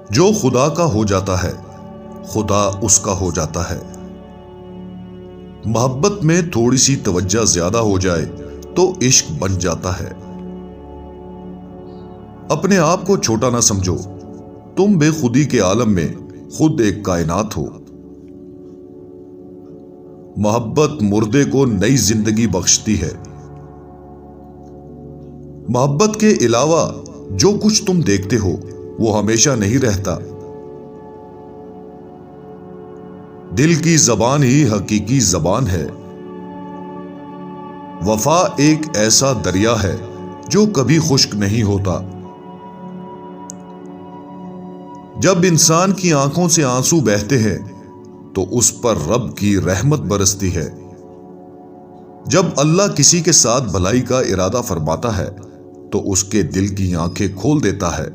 جو خدا کا ہو جاتا ہے خدا اس کا ہو جاتا ہے۔ محبت میں تھوڑی سی توجہ زیادہ ہو جائے تو عشق بن جاتا ہے۔ اپنے آپ کو چھوٹا نہ سمجھو، تم بے خودی کے عالم میں خود ایک کائنات ہو۔ محبت مردے کو نئی زندگی بخشتی ہے۔ محبت کے علاوہ جو کچھ تم دیکھتے ہو وہ ہمیشہ نہیں رہتا۔ دل کی زبان ہی حقیقی زبان ہے۔ وفا ایک ایسا دریا ہے جو کبھی خشک نہیں ہوتا۔ جب انسان کی آنکھوں سے آنسو بہتے ہیں تو اس پر رب کی رحمت برستی ہے۔ جب اللہ کسی کے ساتھ بھلائی کا ارادہ فرماتا ہے تو اس کے دل کی آنکھیں کھول دیتا ہے۔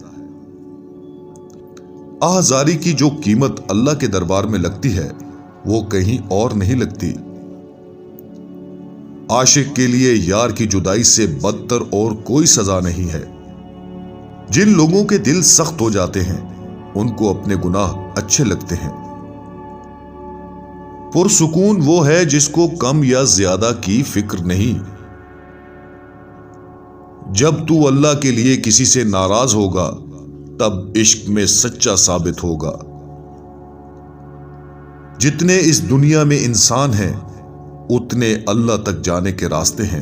آہذاری کی جو قیمت اللہ کے دربار میں لگتی ہے وہ کہیں اور نہیں لگتی۔ عاشق کے لیے یار کی جدائی سے بدتر اور کوئی سزا نہیں ہے۔ جن لوگوں کے دل سخت ہو جاتے ہیں ان کو اپنے گناہ اچھے لگتے ہیں۔ پرسکون وہ ہے جس کو کم یا زیادہ کی فکر نہیں۔ جب تو اللہ کے لیے کسی سے ناراض ہوگا تب عشق میں سچا ثابت ہوگا۔ جتنے اس دنیا میں انسان ہیں اتنے اللہ تک جانے کے راستے ہیں۔